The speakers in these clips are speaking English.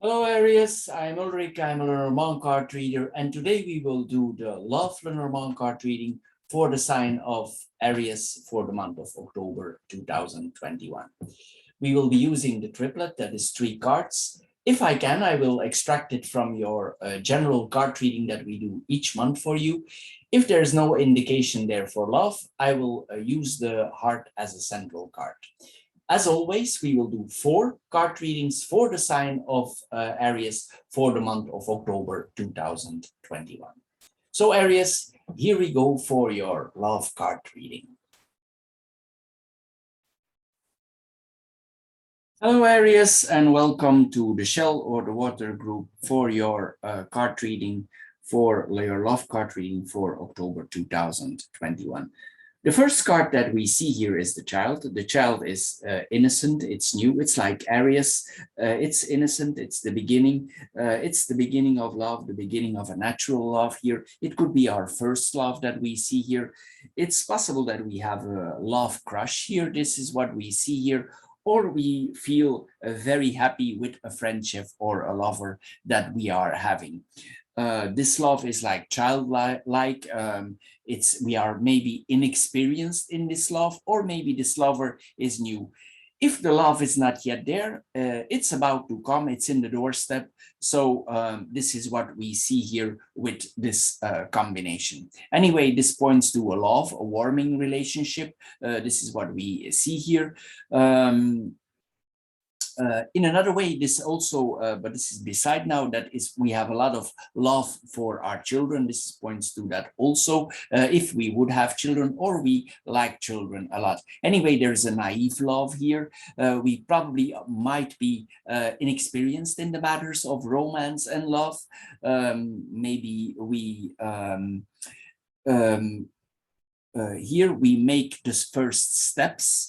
Hello Aries, I'm Ulrich, I'm a Lenormand card reader, and today we will do the Love Lenormand card reading for the sign of Aries for the month of October 2021. We will be using the triplet, that is 3 cards. If I can, I will extract it from your general card reading that we do each month for you. If there is no indication there for love, I will use the heart as a central card. As always, we will do 4 card readings for the sign of Aries for the month of October 2021. So Aries, here we go for your love card reading. Hello Aries, and welcome to the Shell or the Water group for your card reading for your love card reading for October 2021. The first card that we see here is the child. The child is innocent, it's new, it's like Aries, it's innocent, it's the beginning. It's the beginning of love, the beginning of a natural love here. It could be our first love that we see here. It's possible that we have a love crush here. This is what we see here. Or we feel very happy with a friendship or a lover that we are having. This love is like childlike. We are maybe inexperienced in this love, or maybe this lover is new. If the love is not yet there, it's about to come, it's in the doorstep. So this is what we see here with this combination. Anyway, this points to a love, a warming relationship. This is what we see here. In another way, this also, but this is beside now, that is, we have a lot of love for our children. This points to that also, if we would have children or we like children a lot. Anyway, there's a naive love here. We probably might be inexperienced in the matters of romance and love. Maybe we here we make the first steps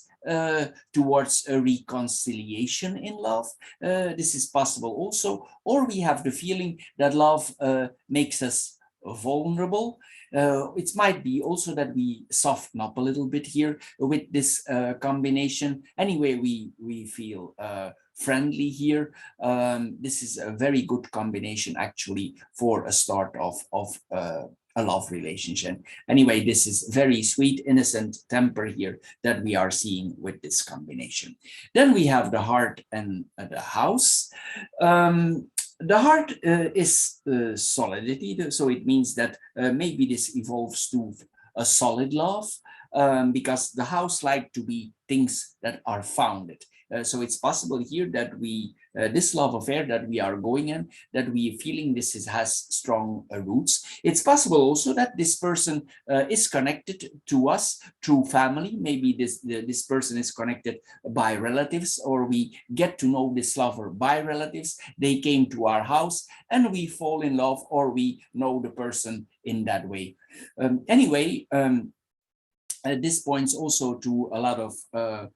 towards a reconciliation in love. This is possible also, or we have the feeling that love makes us vulnerable. It might be also that we soften up a little bit here with this combination. Anyway, we feel friendly here. This is a very good combination actually for a start of a love relationship. Anyway, this is very sweet, innocent temper here that we are seeing with this combination. Then we have the heart and the house. The heart is solidity, so it means that maybe this evolves to a solid love, because the house like to be things that are founded. So it's possible here that we this love affair that we are going in, that we feeling has strong roots. It's possible also that this person is connected to us through family. Maybe this person is connected by relatives, or we get to know this lover by relatives. They came to our house and we fall in love, or we know the person in that way. Anyway, this points also to a lot of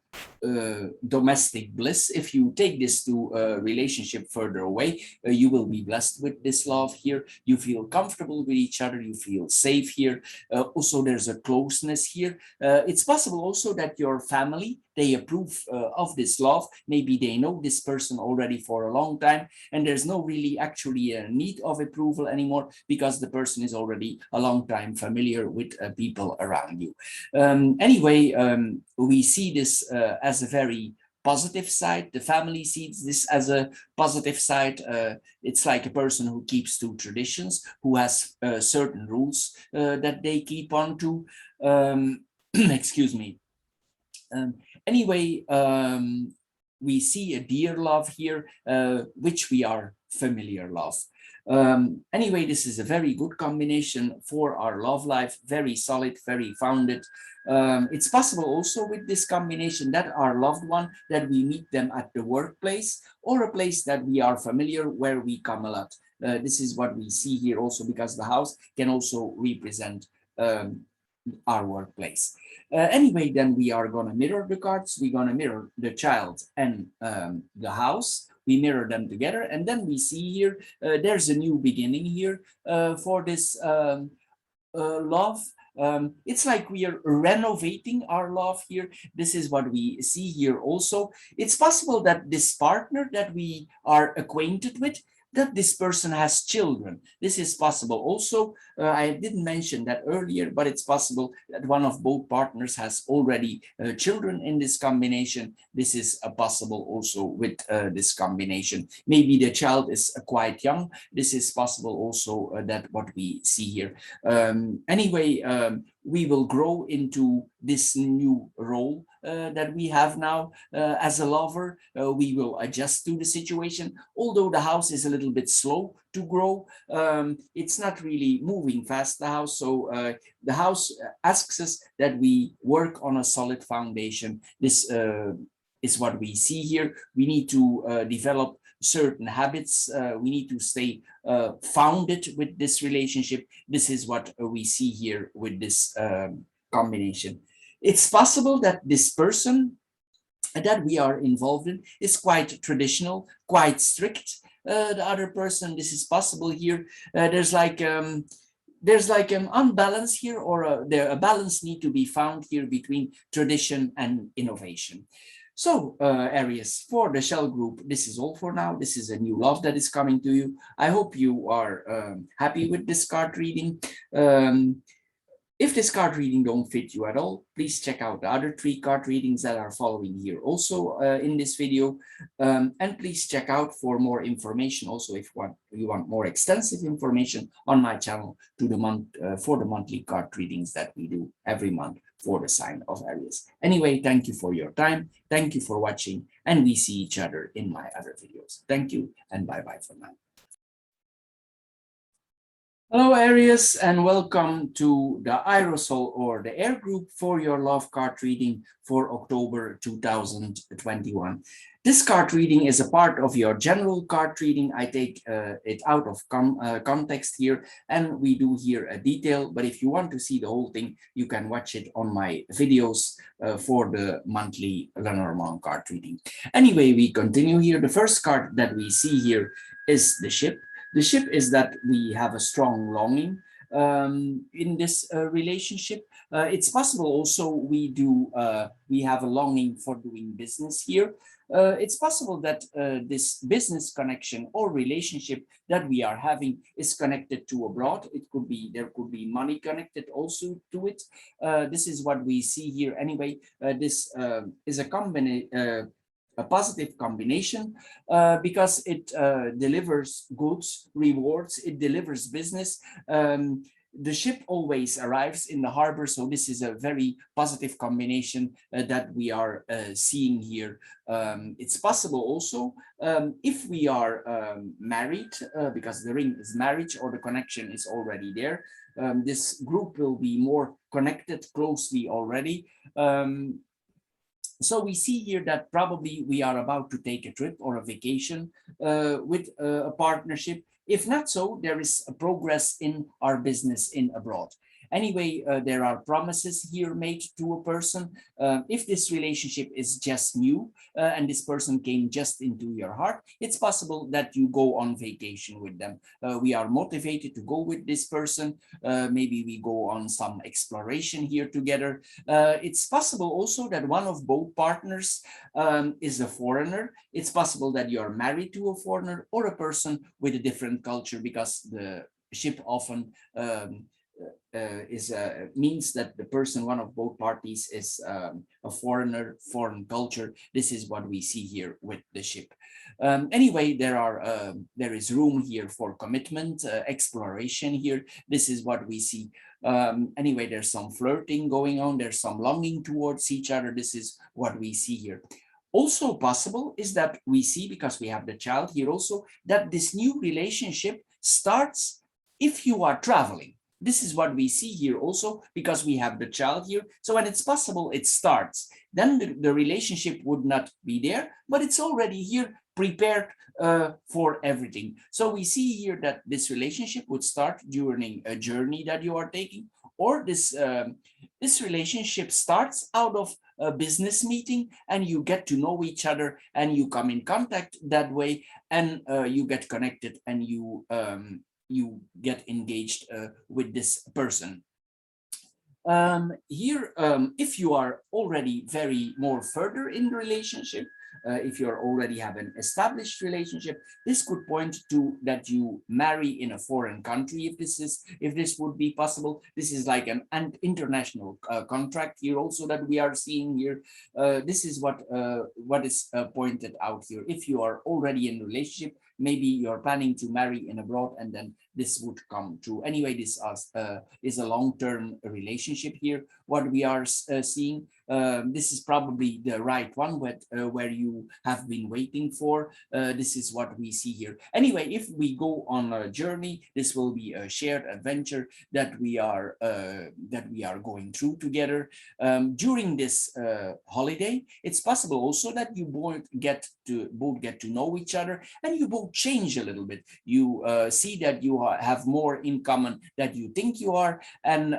domestic bliss. If you take this to a relationship further away, you will be blessed with this love here. You feel comfortable with each other, you feel safe here. Also, there's a closeness here. It's possible also that your family, they approve of this love. Maybe they know this person already for a long time, and there's no really actually a need of approval anymore, because the person is already a long time familiar with people around you. Anyway, we see this as a very positive side. The family sees this as a positive side. It's like a person who keeps to traditions, who has certain rules that they keep on to. Excuse me. Anyway, we see a dear love here, which we are familiar love. Anyway, this is a very good combination for our love life, very solid, very founded. It's possible also with this combination that our loved one, that we meet them at the workplace or a place that we are familiar, where we come a lot. This is what we see here also, because the house can also represent our workplace. Anyway, then we are going to mirror the cards. We're going to mirror the child and the house. We mirror them together, and then we see here there's a new beginning here for this love. It's like we are renovating our love here. This is what we see here also. It's possible that this partner that we are acquainted with, that this person has children. This is possible also. I didn't mention that earlier, but it's possible that one of both partners has already children in this combination. This is possible also with this combination. Maybe the child is quite young. This is possible also that what we see here. Anyway, we will grow into this new role that we have now as a lover. We will adjust to the situation. Although the house is a little bit slow to grow, it's not really moving fast, the house. So the house asks us that we work on a solid foundation. This is what we see here. We need to develop certain habits. We need to stay founded with this relationship. This is what we see here with this combination. It's possible that this person that we are involved in is quite traditional, quite strict. The other person, this is possible here. There's like an unbalance here, or a balance need to be found here between tradition and innovation. So, Aries, for the shell group, this is all for now. This is a new love that is coming to you. I hope you are happy with this card reading. If this card reading don't fit you at all, please check out the other 3 card readings that are following here also in this video. And please check out for more information also if you want more extensive information on my channel to the month for the monthly card readings that we do every month for the sign of Aries. Anyway, thank you for your time. Thank you for watching, and we see each other in my other videos. Thank you, and bye-bye for now. Hello Aries, and welcome to the Aerosol or the Air Group for your love card reading for October 2021. This card reading is a part of your general card reading. I take it out of context here, and we do here a detail, but if you want to see the whole thing, you can watch it on my videos for the monthly Lenormand card reading. Anyway, we continue here. The first card that we see here is the ship. The ship is that we have a strong longing in this relationship. It's possible also we have a longing for doing business here. It's possible that this business connection or relationship that we are having is connected to abroad. There could be money connected also to it. This is what we see here anyway. This is a positive combination because it delivers goods, rewards, it delivers business. The ship always arrives in the harbor, so this is a very positive combination that we are seeing here. It's possible also if we are married, because the ring is marriage or the connection is already there. This group will be more connected closely already. So we see here that probably we are about to take a trip or a vacation with a partnership. If not so, there is a progress in our business in abroad. Anyway, there are promises here made to a person. If this relationship is just new and this person came just into your heart, it's possible that you go on vacation with them. We are motivated to go with this person. Maybe we go on some exploration here together. It's possible also that one of both partners is a foreigner. It's possible that you're married to a foreigner or a person with a different culture, because the ship often means that the person, one of both parties, is a foreigner, foreign culture. This is what we see here with the ship. Anyway, there is room here for commitment, exploration here. This is what we see. Anyway, there's some flirting going on. There's some longing towards each other. This is what we see here. Also possible is that we see, because we have the child here also, that this new relationship starts if you are traveling. This is what we see here also, because we have the child here. So when it's possible, it starts. Then the relationship would not be there, but it's already here, prepared for everything. So we see here that this relationship would start during a journey that you are taking, or this relationship starts out of a business meeting, and you get to know each other and you come in contact that way, and you get connected, and you get engaged with this person. Here, if you are already very more further in the relationship, if you already have an established relationship, this could point to that you marry in a foreign country. If this would be possible, this is like an international contract here also that we are seeing here. This is what is pointed out here. If you are already in a relationship, maybe you're planning to marry in abroad, and then this would come true. Anyway, this is a long-term relationship here. What we are seeing, this is probably the right one, where you have been waiting for. This is what we see here. Anyway, if we go on a journey, this will be a shared adventure that we are going through together. During this holiday, it's possible also that you both get to know each other, and you both change a little bit. You see that you have more in common that you think you are, and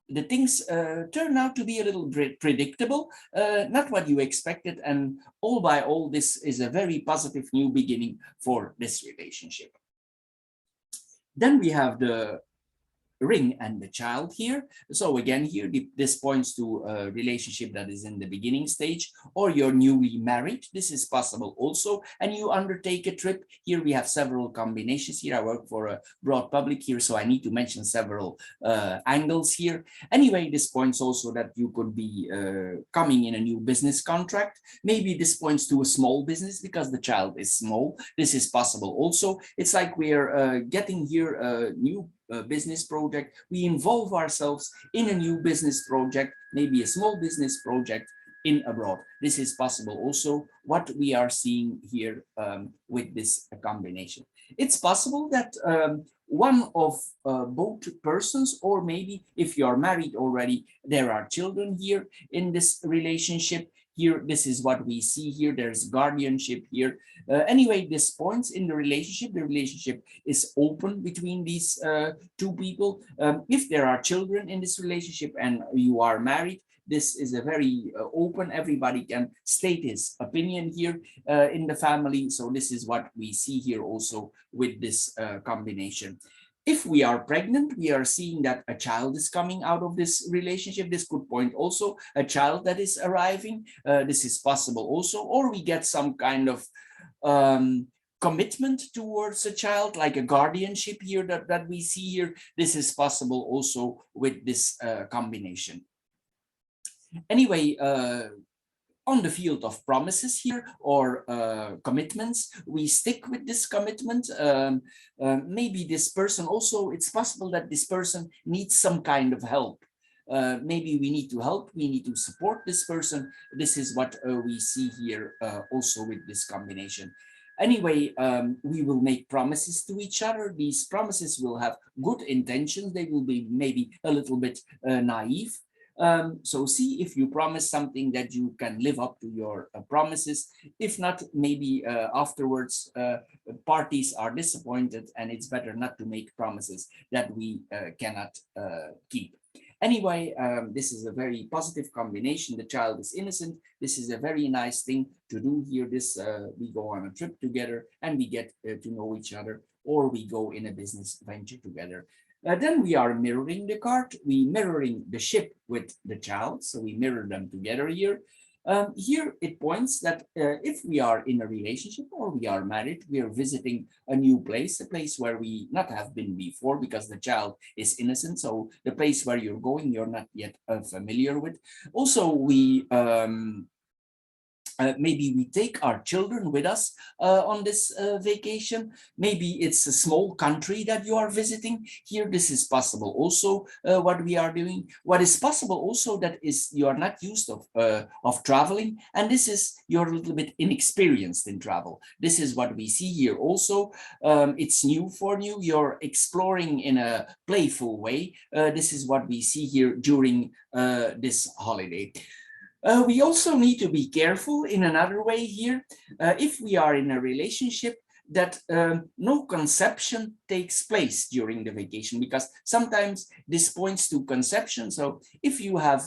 the things turn out to be a little predictable, not what you expected, and all by all, this is a very positive new beginning for this relationship. Then we have the ring and the child here. So again, here this points to a relationship that is in the beginning stage, or you're newly married. This is possible also, and you undertake a trip. Here we have several combinations. Here I work for a broad public here, so I need to mention several angles here. Anyway, this points also that you could be coming in a new business contract. Maybe this points to a small business because the child is small. This is possible also. It's like we're getting here a new business project. We involve ourselves in a new business project, maybe a small business project in abroad. This is possible also, what we are seeing here with this combination. It's possible that one of both persons, or maybe if you are married already, there are children here in this relationship. Here, this is what we see here. There's guardianship here. Anyway, this points in the relationship. The relationship is open between these two people. If there are children in this relationship and you are married, this is a very open. Everybody can state his opinion here in the family. So this is what we see here also with this combination. If we are pregnant, we are seeing that a child is coming out of this relationship. This could point also a child that is arriving. This is possible also, or we get some kind of commitment towards a child, like a guardianship here that we see here. This is possible also with this combination. Anyway, on the field of promises here, or commitments, we stick with this commitment. Maybe this person also, it's possible that this person needs some kind of help. Maybe we need to help, we need to support this person. This is what we see here also with this combination. Anyway, we will make promises to each other. These promises will have good intentions. They will be maybe a little bit naive. So see if you promise something that you can live up to your promises. If not, maybe afterwards parties are disappointed, and it's better not to make promises that we cannot keep. Anyway, this is a very positive combination. The child is innocent. This is a very nice thing to do here. This we go on a trip together, and we get to know each other, or we go in a business venture together. Then we are mirroring the card. We mirroring the ship with the child. So we mirror them together here. Here it points that if we are in a relationship or we are married, we are visiting a new place, a place where we not have been before, because the child is innocent. So the place where you're going, you're not yet familiar with. Also, we maybe we take our children with us on this vacation. Maybe it's a small country that you are visiting. Here, this is possible also, what we are doing. What is possible also, that is you are not used of traveling, and this is you're a little bit inexperienced in travel. This is what we see here also. It's new for you. You're exploring in a playful way. This is what we see here during this holiday. We also need to be careful in another way here. If we are in a relationship, that no conception takes place during the vacation, because sometimes this points to conception. So if you have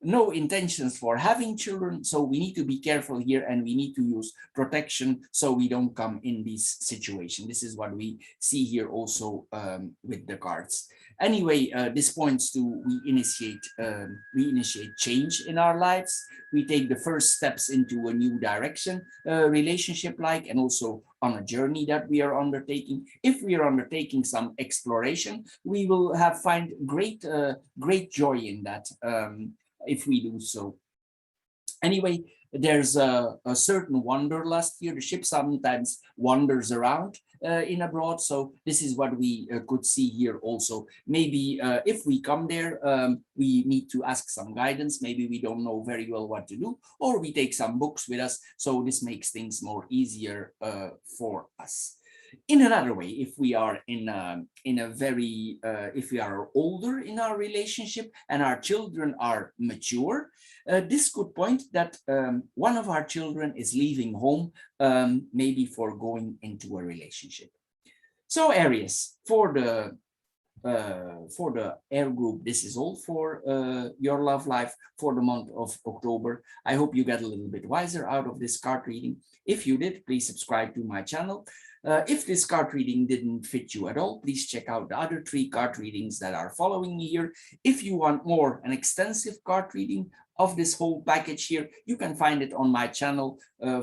no intentions for having children, so we need to be careful here, and we need to use protection so we don't come in this situation. This is what we see here also with the cards. Anyway, this points to we initiate change in our lives. We take the first steps into a new direction, relationship like, and also on a journey that we are undertaking. If we are undertaking some exploration, we will find great joy in that. If we do so. Anyway, there's a certain wanderlust here. The ship sometimes wanders around in abroad. So this is what we could see here also. Maybe if we come there, we need to ask some guidance. Maybe we don't know very well what to do, or we take some books with us. So this makes things more easier for us. In another way, if we are in a very if we are older in our relationship and our children are mature, this could point that one of our children is leaving home, maybe for going into a relationship. So Aries, for the air group, this is all for your love life for the month of October. I hope you get a little bit wiser out of this card reading. If you did, please subscribe to my channel. If this card reading didn't fit you at all, please check out the other 3 card readings that are following me here. If you want more, an extensive card reading of this whole package here, you can find it on my channel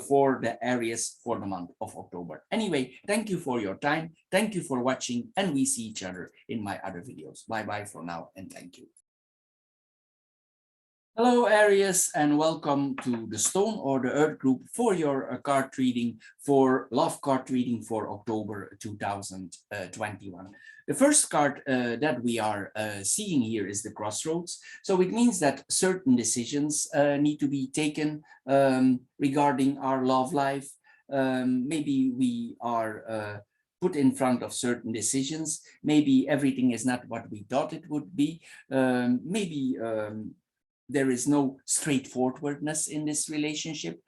for the Aries for the month of October. Anyway, thank you for your time. Thank you for watching, and we see each other in my other videos. Bye-bye for now, and thank you. Hello Aries, and welcome to the Stone or the Earth group for your card reading, for love card reading for October 2021. The first card that we are seeing here is the Crossroads. So it means that certain decisions need to be taken regarding our love life. Maybe we are put in front of certain decisions. Maybe everything is not what we thought it would be. Maybe there is no straightforwardness in this relationship.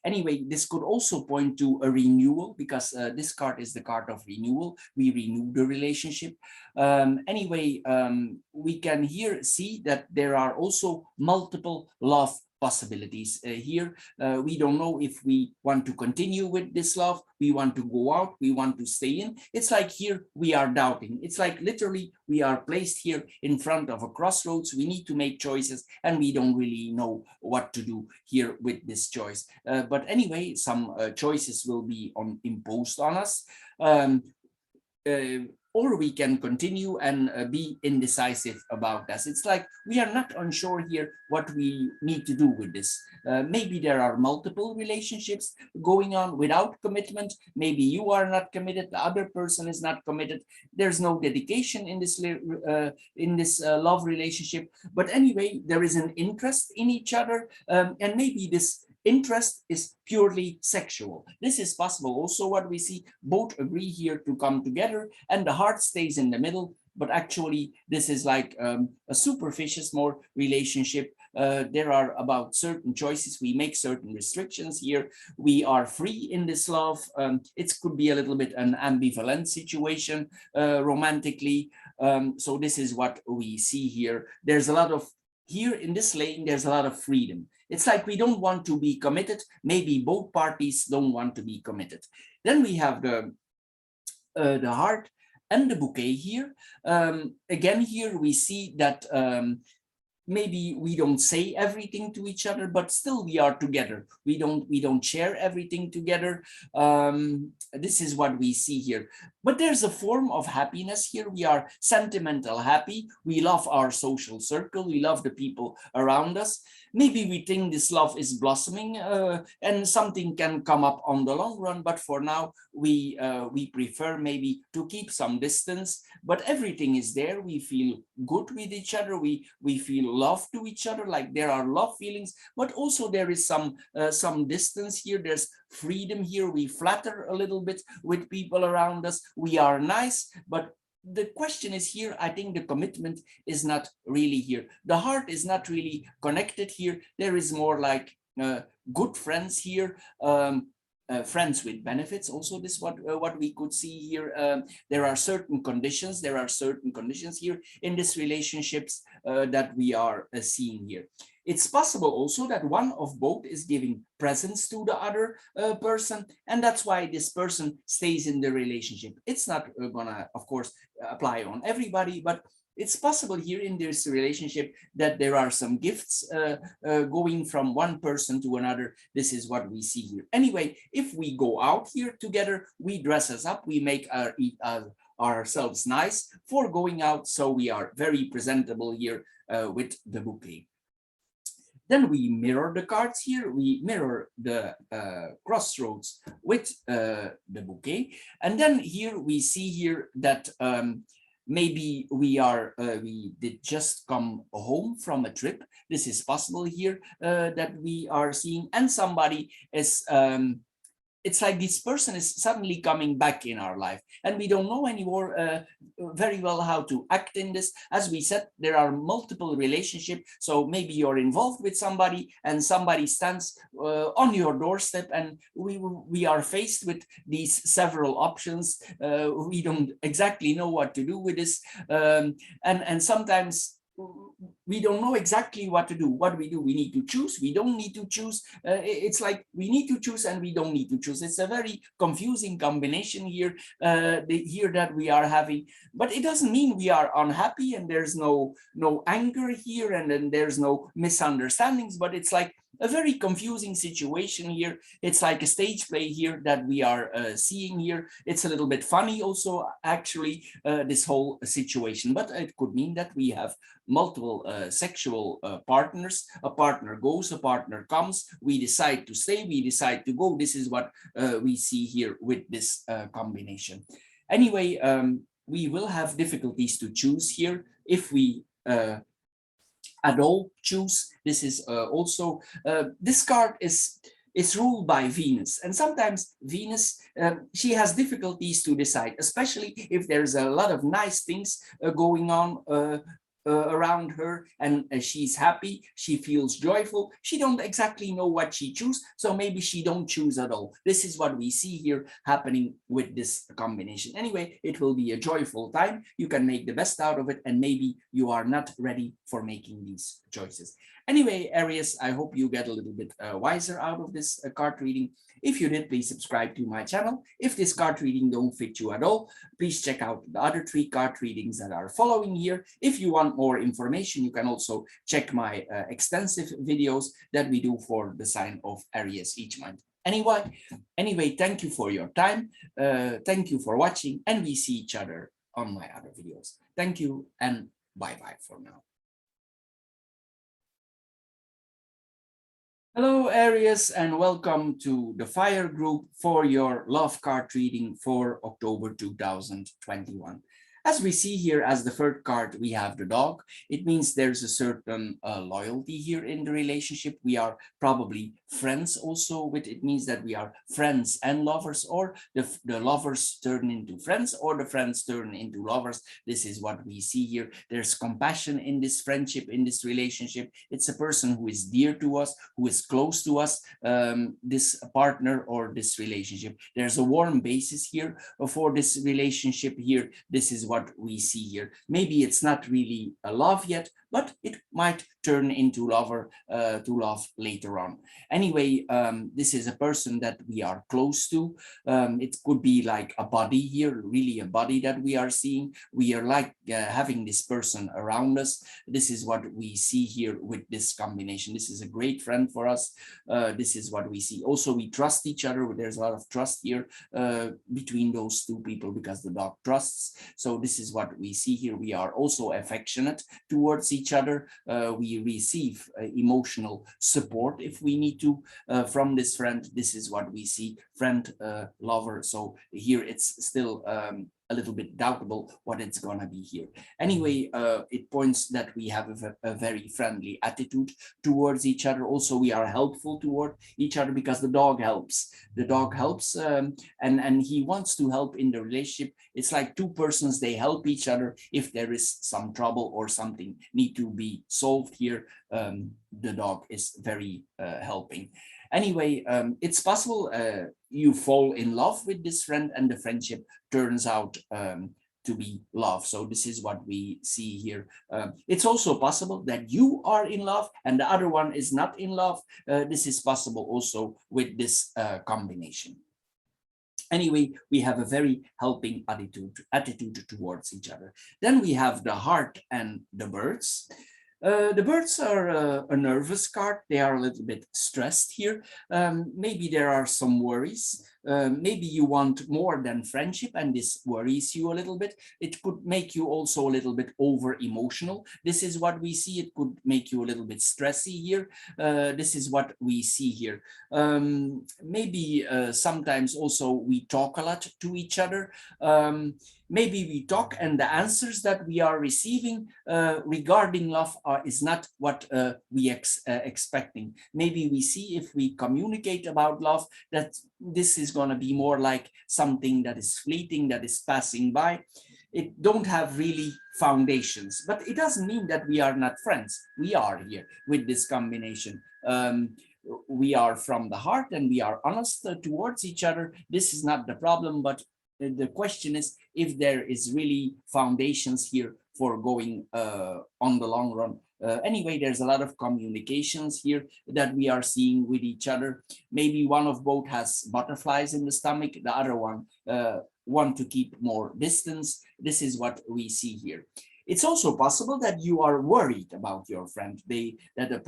Anyway, this could also point to a renewal, because this card is the card of renewal. We renew the relationship. Anyway, we can here see that there are also multiple love possibilities here. We don't know if we want to continue with this love, we want to go out, we want to stay in. It's like here we are doubting. It's like literally we are placed here in front of a crossroads. We need to make choices, and we don't really know what to do here with this choice. But anyway, some choices will be imposed on us. Or we can continue and be indecisive about this. It's like we are not unsure here what we need to do with this. Maybe there are multiple relationships going on without commitment. Maybe you are not committed, the other person is not committed. There's no dedication in this love relationship. But anyway, there is an interest in each other, and maybe this interest is purely sexual. This is possible. Also, what we see, both agree here to come together, and the heart stays in the middle. But actually, this is like a superficial more relationship. There are about certain choices. We make certain restrictions here. We are free in this love. It could be a little bit an ambivalent situation romantically. So this is what we see here. There's a lot of here in this lane, there's a lot of freedom. It's like we don't want to be committed. Maybe both parties don't want to be committed. Then we have the heart and the bouquet here. Again, here we see that maybe we don't say everything to each other, but still we are together. We don't share everything together. This is what we see here. But there's a form of happiness here. We are sentimental happy. We love our social circle. We love the people around us. Maybe we think this love is blossoming and something can come up on the long run. But for now, we prefer maybe to keep some distance. But everything is there. We feel good with each other. We feel love to each other. Like there are love feelings, but also there is some distance here. There's freedom here. We flatter a little bit with people around us. We are nice, but the question is here, I think the commitment is not really here. The heart is not really connected here. There is more like good friends here. friends with benefits. Also, this what we could see here. There are certain conditions. There are certain conditions here in this relationships that we are seeing here. It's possible also that one of both is giving presents to the other person, and that's why this person stays in the relationship. It's not gonna, of course, apply on everybody, but it's possible here in this relationship that there are some gifts going from one person to another. This is what we see here. Anyway, if we go out here together, we dress us up, we make ourselves nice for going out, so we are very presentable here with the bouquet. Then we mirror the cards here. We mirror the crossroads with the bouquet. And then here we see here that maybe we did just come home from a trip. This is possible here that we are seeing, and somebody is it's like this person is suddenly coming back in our life, and we don't know anymore very well how to act in this. As we said, there are multiple relationships, so maybe you're involved with somebody and somebody stands on your doorstep, and we are faced with these several options. We don't exactly know what to do with this, and sometimes we don't know exactly what to do. What we do, we need to choose, we don't need to choose. It's like we need to choose and we don't need to choose. It's a very confusing combination here, here that we are having, but it doesn't mean we are unhappy and there's no anger here, and then there's no misunderstandings, but it's like a very confusing situation here. It's like a stage play here that we are seeing here. It's a little bit funny also, actually, this whole situation, but it could mean that we have multiple sexual partners. A partner goes, a partner comes, we decide to stay, we decide to go. This is what we see here with this combination. Anyway, we will have difficulties to choose here if we at all choose. This is also this card is ruled by Venus, and sometimes Venus she has difficulties to decide, especially if there's a lot of nice things going on around her, and she's happy, she feels joyful, she don't exactly know what she choose, so maybe she don't choose at all. This is what we see here happening with this combination. Anyway, it will be a joyful time. You can make the best out of it, and maybe you are not ready for making these choices. Anyway, Aries, I hope you get a little bit wiser out of this card reading. If you did, please subscribe to my channel. If this card reading don't fit you at all, please check out the other 3 card readings that are following here. If you want more information, you can also check my extensive videos that we do for the sign of Aries each month. Anyway, thank you for your time. Thank you for watching, and we see each other on my other videos. Thank you, and bye-bye for now. Hello, Aries, and welcome to the Fire Group for your love card reading for October 2021. As we see here, as the third card, we have the dog. It means there's a certain loyalty here in the relationship. We are probably friends also with it. Means that we are friends and lovers, or the lovers turn into friends, or the friends turn into lovers. This is what we see here. There's compassion in this friendship, in this relationship. It's a person who is dear to us, who is close to us, this partner or this relationship. There's a warm basis here for this relationship here. This is what we see here. Maybe it's not really a love yet, but it might turn into to love later on. Anyway, this is a person that we are close to. It could be like a body here, really a body that we are seeing. We are like having this person around us. This is what we see here with this combination. This is a great friend for us. This is what we see. Also, we trust each other. There's a lot of trust here between those 2 people, because the dog trusts. So this is what we see here. We are also affectionate towards each other. We receive emotional support if we need to from this friend. This is what we see, friend, lover. So here it's still a little bit doubtable what it's gonna be here. Anyway, it points that we have a very friendly attitude towards each other. Also, we are helpful toward each other, because the dog helps. The dog helps, and he wants to help in the relationship. It's like 2 persons, they help each other if there is some trouble or something need to be solved here. The dog is very helping. Anyway, it's possible you fall in love with this friend and the friendship turns out to be love. So this is what we see here. It's also possible that you are in love and the other one is not in love. This is possible also with this combination. Anyway, we have a very helping attitude towards each other. Then we have the heart and the birds. The birds are a nervous card. They are a little bit stressed here. Maybe there are some worries. Maybe you want more than friendship and this worries you a little bit. It could make you also a little bit over emotional. This is what we see. It could make you a little bit stressy here. This is what we see here. Maybe sometimes also we talk a lot to each other. Maybe we talk and the answers that we are receiving regarding love is not what we expecting. Maybe we see if we communicate about love that this is going to be more like something that is fleeting, that is passing by. It don't have really foundations, but it doesn't mean that we are not friends. We are here with this combination. We are from the heart and we are honest towards each other. This is not the problem, but the question is if there is really foundations here for going on the long run. Anyway, there's a lot of communications here that we are seeing with each other. Maybe one of both has butterflies in the stomach, the other one want to keep more distance. This is what we see here. It's also possible that you are worried about your friend, that the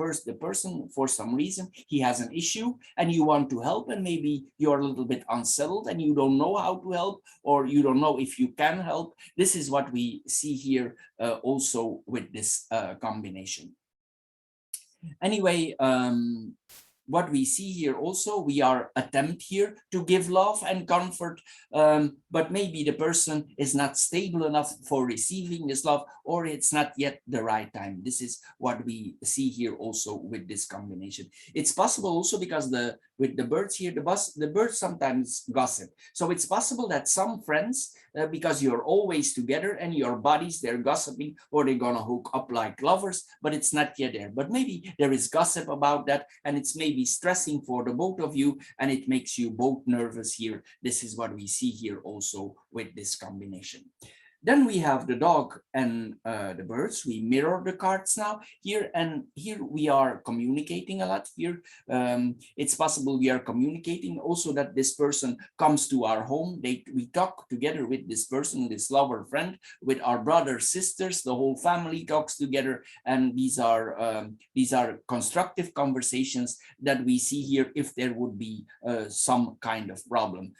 person, for some reason, he has an issue and you want to help, and maybe you're a little bit unsettled and you don't know how to help, or you don't know if you can help. This is what we see here also with this combination. Anyway, what we see here also, we are attempt here to give love and comfort, but maybe the person is not stable enough for receiving this love, or it's not yet the right time. This is what we see here also with this combination. It's possible also because with the birds here, the birds sometimes gossip. So it's possible that some friends, because you're always together and your bodies, they're gossiping, or they're gonna hook up like lovers, but it's not yet there. But maybe there is gossip about that, and it's maybe stressing for the both of you, and it makes you both nervous here. This is what we see here also with this combination. Then we have the dog and the birds. We mirror the cards now here, and here we are communicating a lot here. It's possible we are communicating also that this person comes to our home. We talk together with this person, this lover friend, with our brothers, sisters, the whole family talks together, and these are constructive conversations that we see here if there would be some kind of problem.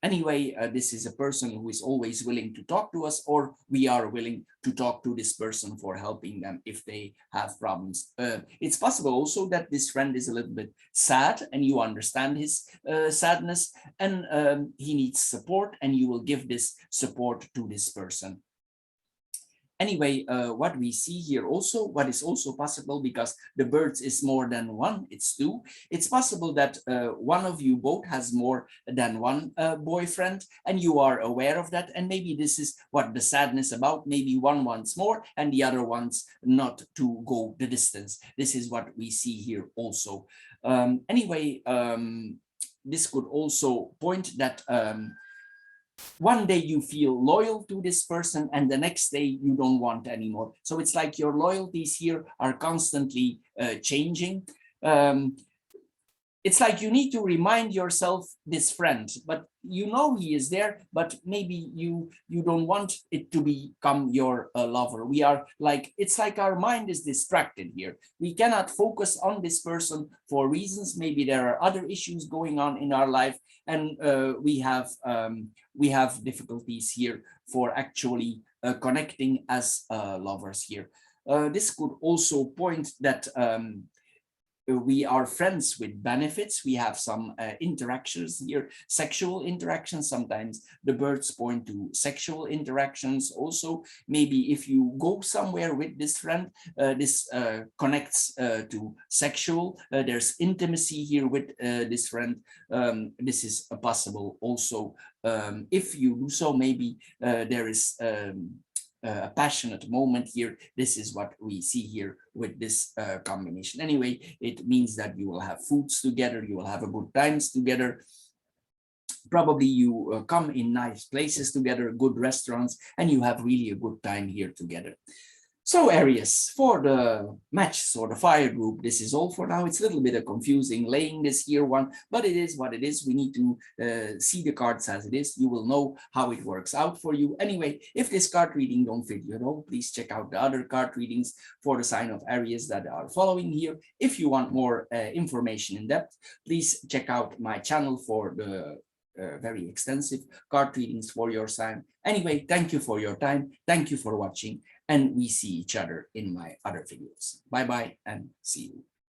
Anyway, this is a person who is always willing to talk to us, or we are willing to talk to this person for helping them if they have problems. It's possible also that this friend is a little bit sad and you understand his sadness, and he needs support, and you will give this support to this person. Anyway, what we see here also, what is also possible, because the birds is more than one, it's two. It's possible that one of you both has more than one boyfriend, and you are aware of that. And maybe this is what the sadness about. Maybe one wants more and the other wants not to go the distance. This is what we see here also. Anyway, this could also point that one day you feel loyal to this person and the next day you don't want anymore. So it's like your loyalties here are constantly changing. It's like you need to remind yourself this friend, but you know he is there, but maybe you don't want it to become your lover. We are like, it's like our mind is distracted here. We cannot focus on this person for reasons. Maybe there are other issues going on in our life, and we have difficulties here for actually connecting as lovers here. This could also point that we are friends with benefits. We have some interactions here, sexual interactions. Sometimes the birds point to sexual interactions also. Maybe if you go somewhere with this friend, this connects to sexual. There's intimacy here with this friend. This is possible also. If you do so, maybe there is a passionate moment here. This is what we see here with this combination. Anyway, it means that you will have foods together, you will have a good times together. Probably you come in nice places together, good restaurants, and you have really a good time here together. So Aries, for the match or the fire group, this is all for now. It's a little bit of confusing laying this here one, but it is what it is. We need to see the cards as it is. You will know how it works out for you. Anyway, if this card reading don't fit you at all, please check out the other card readings for the sign of Aries that are following here. If you want more information in depth, please check out my channel for the very extensive card readings for your sign. Anyway, thank you for your time. Thank you for watching, and we see each other in my other videos. Bye bye and see you.